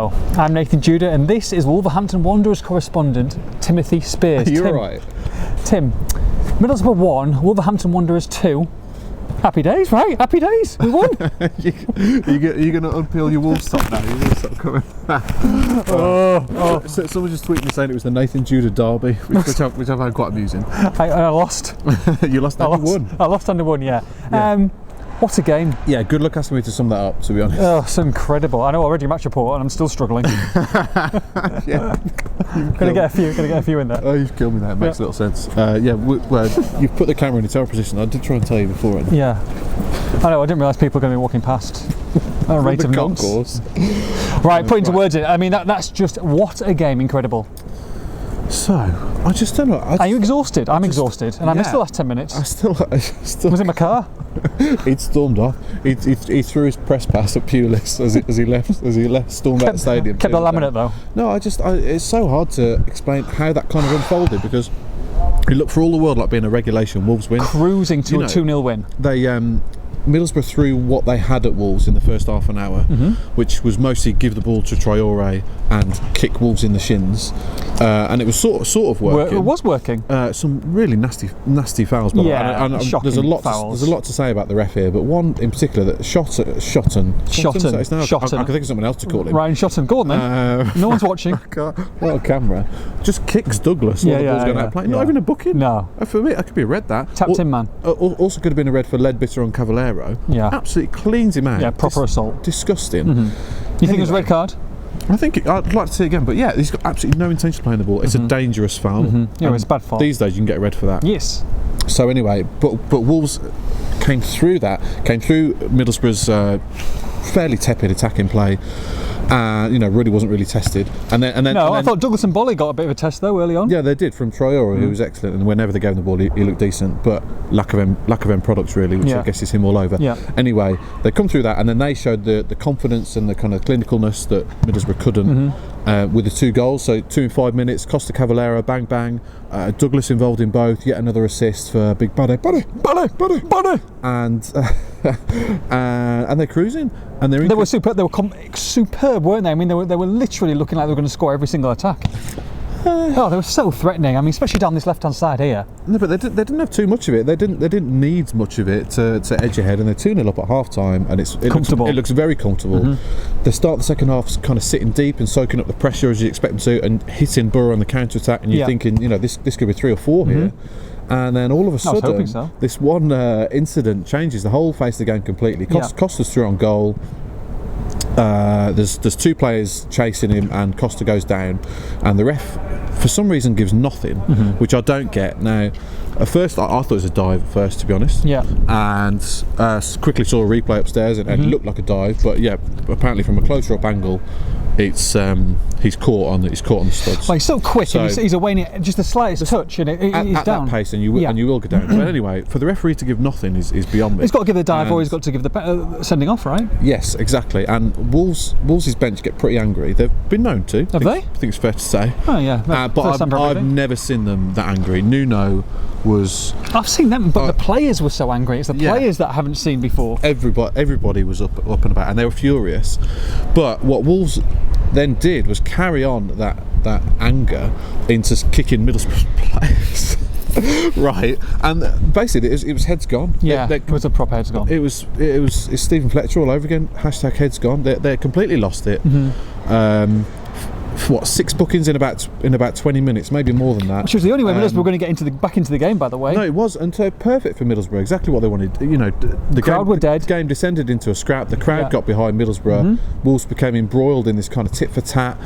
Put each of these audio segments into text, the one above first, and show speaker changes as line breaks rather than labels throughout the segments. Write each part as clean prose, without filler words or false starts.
Hello, I'm Nathan Judah, and this is Wolverhampton Wanderers correspondent Timothy Spiers.
You're right.
Tim, Middlesbrough 1, Wolverhampton Wanderers 2. Happy days, right? Happy days. We won.
You're going to unpeel your Wolves top now. Your Wolves top coming. So someone just tweeted me saying it was the Nathan Judah derby, which I found quite amusing.
I lost.
You lost and won.
I lost and won, yeah. What a game.
Yeah, good luck asking me to sum that up, to be honest.
Oh, it's incredible. I know already match report and I'm still struggling.
Yeah.
Gonna get a few in there.
Oh, you've killed me there. It makes little sense. You've put the camera in a terrible position. I did try and tell you before.
Yeah. I know, I didn't realise people were going to be walking past at a rate of knots. Right, putting to words in. I mean, that's just, what a game, incredible.
So, I just don't know.
Are you exhausted? I'm exhausted, and I missed the last 10 minutes.
I still
Was it my car?
He'd stormed off. He threw his press pass at Pulis as he left, stormed out the stadium.
Kept the laminate though.
No, it's so hard to explain how that kind of unfolded, because it looked for all the world like being a regulation Wolves win.
Cruising to a 2-0 win.
They Middlesbrough threw what they had at Wolves in the first half an hour, which was mostly give the ball to Traore and kick Wolves in the shins, and it was sort of working.
It was working.
Some really nasty fouls, but
shocking
there's a lot.
fouls.
There's a lot to say about the ref here, but one in particular that Shotton. I can think of someone else to call him.
Ryan Shotton. Go on then. No one's watching.
What a camera! Just kicks Douglas while the ball's going out of play. Not even a booking.
No.
For me, that could be a red. That
tapped in, man.
Also could have been a red for Ledbetter on Cavallero.
Yeah.
Absolutely cleans him out.
Yeah, proper assault.
Disgusting.
You think it was a red card?
I think I'd like to see it again, but yeah, he's got absolutely no intention of playing the ball. It's a dangerous foul.
Yeah, it's a bad foul.
These days you can get a red for that.
Yes.
So anyway, but Wolves came through Middlesbrough's fairly tepid attacking play. Really wasn't really tested. And then
I thought Douglas and Bolly got a bit of a test though early on.
Yeah, they did, from Traore, who was excellent, and whenever they gave him the ball, he looked decent. But lack of end products really, which I guess is him all over.
Yeah.
Anyway, they come through that, and then they showed the confidence and the kind of clinicalness that Middlesbrough couldn't with the 2 goals. So 2 in 5 minutes. Costa Cavallero, bang bang. Douglas involved in both. Yet another assist for Big Buddy, and they're cruising. And they were superb. They were
superb, weren't they? I mean, they were literally looking like they were going to score every single attack. They were so threatening. I mean, especially down this left-hand side here.
No, but they didn't have too much of it. They didn't need much of it to edge ahead. And they're 2-0 up at half time, and it looks very comfortable. They start the second half kind of sitting deep and soaking up the pressure as you expect them to, and hitting Boro on the counter attack. And you're thinking, this could be 3 or 4 here. And then all of a sudden, this one incident changes the whole face of the game completely. Costa's through on goal. There's 2 players chasing him, and Costa goes down, and the ref for some reason gives nothing, which I don't get. Now, at first I thought it was a dive at first, to be honest. Yeah. And quickly saw a replay upstairs, and it looked like a dive, but yeah, apparently from a closer up angle, it's he's caught on the studs.
Well, he's so quick, and he's away just the slightest touch, and he's
at
down.
That pace, and you will go down. But anyway, for the referee to give nothing is beyond me.
He's got to give the dive, or he's got to give the sending off, right?
Yes, exactly. And Wolves' bench get pretty angry. They've been known to.
Have they?
I think it's fair to say.
Oh yeah.
But I've never seen them that angry. Nuno was.
I've seen them, but the players were so angry. It's the players that I haven't seen before.
Everybody was up and about, and they were furious. But what Wolves then did was carry on that anger into kicking Middlesbrough players. Right, and basically it was heads gone.
Yeah, it was a proper heads gone.
It's Stephen Fletcher all over again. # heads gone. They completely lost it. 6 bookings in about 20 minutes, maybe more than that.
Which was the only way Middlesbrough were going to get back into the game, by the way.
No, it was, and so perfect for Middlesbrough. Exactly what they wanted. The
crowd were dead.
The game descended into a scrap. The crowd got behind Middlesbrough. Wolves became embroiled in this kind of tit for tat.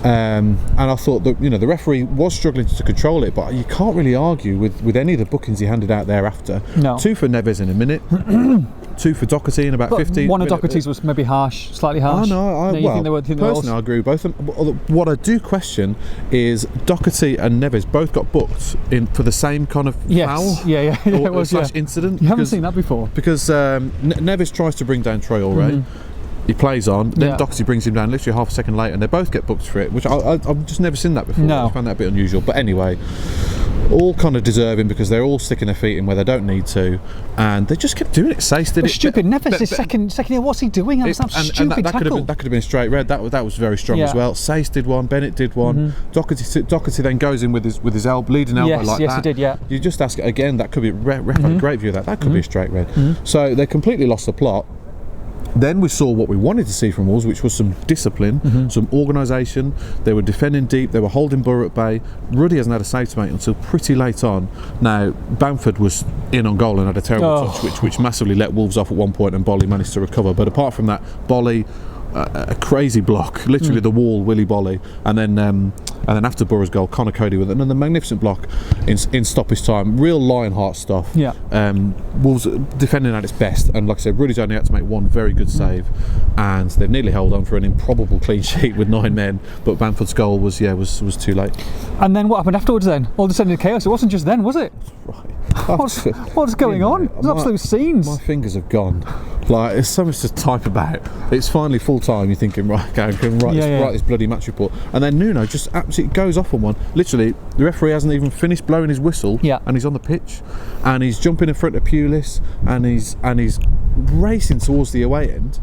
And I thought that the referee was struggling to control it, but you can't really argue with any of the bookings he handed out thereafter. No. 2 for Neves in a minute. 2 for Doherty in about 15.
One of Doherty's was maybe slightly harsh.
Personally, I agree with both of them. What I do question is Doherty and Neves both got booked for the same kind of foul.
It was
incident.
You haven't seen that before.
Because Neves tries to bring down Traore. He plays on, then Doherty brings him down literally half a second later, and they both get booked for it, which I've just never seen that before.
No.
I found that a bit unusual. But anyway, all kind of deserving because they're all sticking their feet in where they don't need to, and they just kept doing it. Sace did it.
Stupid. Neves is second year. What's he doing? That was some stupid tackle.
That could have been straight red. That was very strong as well. Sace did one. Bennett did one. Doherty then goes in with his leading elbow like that.
Yes, he did. Yeah.
You just ask again. That could be ref had a great view of that. That could be a straight red. So they completely lost the plot. Then we saw what we wanted to see from Wolves, which was some discipline, some organisation. They were defending deep, they were holding Boro at bay. Ruddy hasn't had a save to make until pretty late on. Now, Bamford was in on goal and had a terrible touch, which massively let Wolves off at one point, and Bolly managed to recover. But apart from that, Bolly, a crazy block, literally the wall, Willy Bolly, and then after Boro's goal, Connor Cody with another magnificent block in stoppage time. Real Lionheart stuff.
Yeah.
Wolves defending at its best, and like I said, Rudy's only had to make one very good save, and they've nearly held on for an improbable clean sheet with 9 men. But Bamford's goal was too late.
And then what happened afterwards? Then all descended chaos. It wasn't just then, was it?
Right.
What's going on? There's absolute scenes.
My fingers have gone. Like, there's so much to type about. It's finally full time. You're thinking, right, okay, I can write this bloody match report. And then Nuno just absolutely goes off on one. Literally, the referee hasn't even finished blowing his whistle, and he's on the pitch, and he's jumping in front of Pulis, and he's racing towards the away end.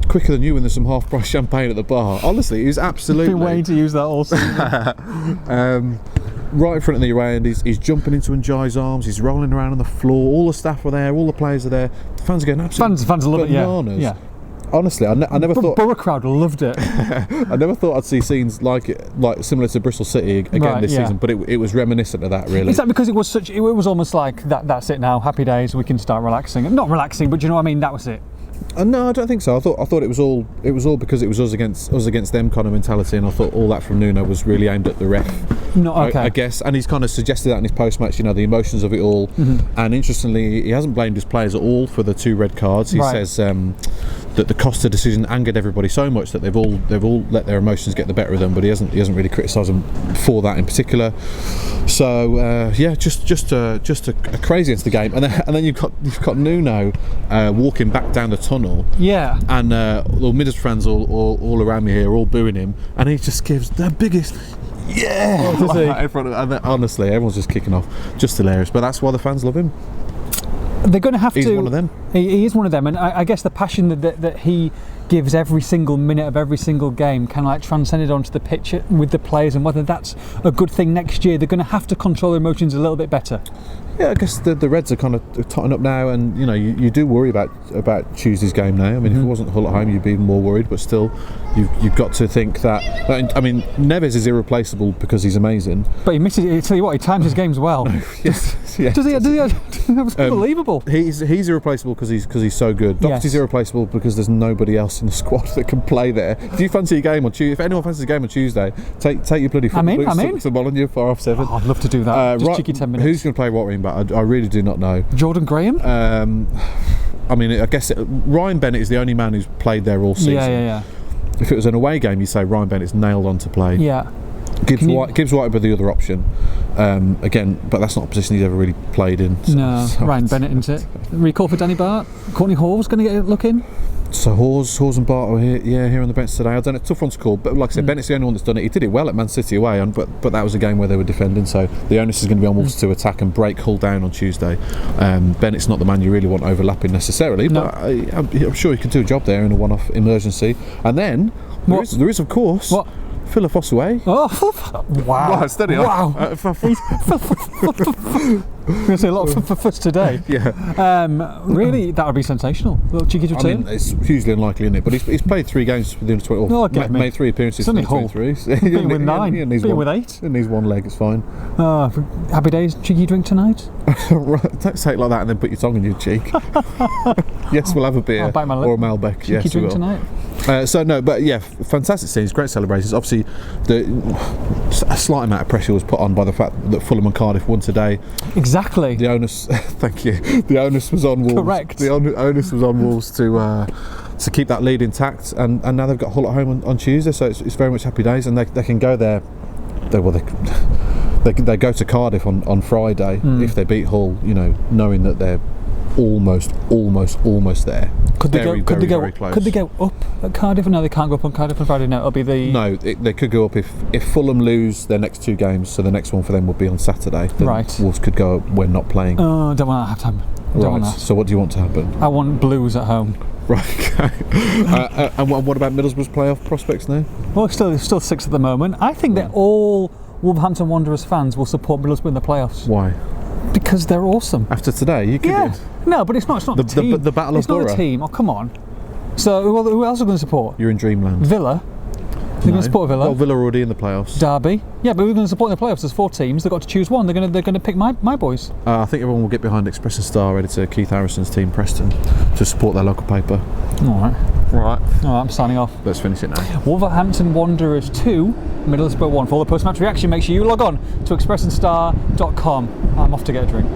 Quicker than you when there's some half-price champagne at the bar. Honestly, he's absolutely.
Been waiting to use that all season.
Right in front of the away end, he's jumping into Njai's arms. He's rolling around on the floor. All the staff were there. All the players are there. The fans are going absolutely
fans love
bananas.
It. Yeah.
Honestly, I never thought.
Borough crowd loved it.
I never thought I'd see scenes like similar to Bristol City again this season, but it was reminiscent of that, really.
Is that because it was almost like that's it now? Happy days. We can start relaxing. Not relaxing, but do you know what I mean? That was it.
No, I don't think so. I thought it was all because it was us against them kind of mentality, and I thought all that from Nuno was really aimed at the ref. I guess, and he's kind of suggested that in his post-match. The emotions of it all, and interestingly, he hasn't blamed his players at all for the 2 red cards. He says that the Costa decision angered everybody so much that they've all let their emotions get the better of them, but he hasn't really criticised them for that in particular. So just a crazy into the game, and then you've got Nuno walking back down the tunnel, and the Middlesbrough fans all around me here are all booing him, and he just gives the biggest in front of, and honestly, everyone's just kicking off, just hilarious. But that's why the fans love him.
They're going to have to.
He's one of them.
He is one of them, and I guess the passion that he gives every single minute of every single game kind of like transcended onto the pitch with the players, and whether that's a good thing next year. They're going to have to control their emotions a little bit better.
Yeah, I guess the Reds are kind of totting up now, and you do worry about Tuesday's game now. I mean, if it wasn't Hull at home, you'd be even more worried. But still, you've got to think that. I mean, Neves is irreplaceable because he's amazing.
But he misses. I tell you what, he times his games well.
Yes.
Does he? It's unbelievable.
He's irreplaceable because he's so good. Doherty's irreplaceable because there's nobody else in the squad that can play there. If you fancy a game on Tuesday, if anyone fancies a game on Tuesday, take your bloody football boots to Molyneux for half 7.
I'd love to do that. Just cheeky 10 minutes.
Who's going to play what wing back? I really do not know.
Jordan Graham?
I mean, I guess Ryan Bennett is the only man who's played there all season.
Yeah.
If it was an away game, you say Ryan Bennett's nailed on to play.
Yeah.
Gibbs White would be the other option. Again, but that's not a position he's ever really played in.
No, Ryan Bennett, isn't it? Recall for Danny Bart. Courtney Hall's going to get a look in.
So Hawes and Bart are here on the bench today. I don't know, tough one to call, but like I said, Bennett's the only one that's done it. He did it well at Man City away, but that was a game where they were defending, so the onus is going to be on Wolves to attack and break Hull down on Tuesday. Bennett's not the man you really want overlapping necessarily, but I'm sure he could do a job there in a one-off emergency. And then there is of course Philip Osway.
Oh, wow.
Wow, steady on.
Wow. I'm going to say a lot for first today.
Yeah.
Really, that would be sensational. A little cheeky return.
I mean, it's hugely unlikely, isn't it? But he's played 3 games with the under-20. Made 3 appearances for the 23s.
Being with 9. Being with 8.
And he's 1 leg, it's fine.
Happy days, cheeky drink tonight?
Don't say it like that and then put your tongue in your cheek. Yes, we'll have a beer. Or a Malbec.
Cheeky drink tonight.
Fantastic scenes, great celebrations. Obviously, a slight amount of pressure was put on by the fact that Fulham and Cardiff won today.
Exactly.
The onus, thank you. The onus was on Wolves.
Correct.
The onus was on Wolves to keep that lead intact, and now they've got Hull at home on Tuesday, so it's very much happy days, and they can go there. They go to Cardiff on Friday if they beat Hull, knowing that they're almost there.
Could they
very close.
Could they go up at Cardiff? No, they can't go up on Cardiff on Friday. No, it'll be the.
No, they could go up if Fulham lose their next 2 games. So the next one for them would be on Saturday. Then
Right.
Wolves could go up when not playing.
Oh, don't want that to happen. Don't want
Right.
that.
So what do you want to happen?
I want Blues at home.
Right. Okay. And what about Middlesbrough's playoff prospects now?
Well, still 6th at the moment. I think that all Wolverhampton Wanderers fans will support Middlesbrough in the playoffs
Why?
because they're awesome.
After today, you could.
Yeah. No, but it's not a team.
The Battle of
It's not
Boro.
a team. Oh, come on. So who else are going to support?
You're in dreamland.
Villa. They're going to support Villa.
Well, Villa are already in the playoffs.
Derby. Yeah, but we're going to support in the playoffs. There's 4 teams. They've got to choose one. They're going to pick my boys.
I think everyone will get behind Express and Star editor Keith Harrison's team, Preston, to support their local paper.
All right.
Right.
I'm signing off.
Let's finish it now.
Wolverhampton Wanderers 2, Middlesbrough 1. For all the post-match reaction, make sure you log on to expressandstar.com. I'm off to get a drink.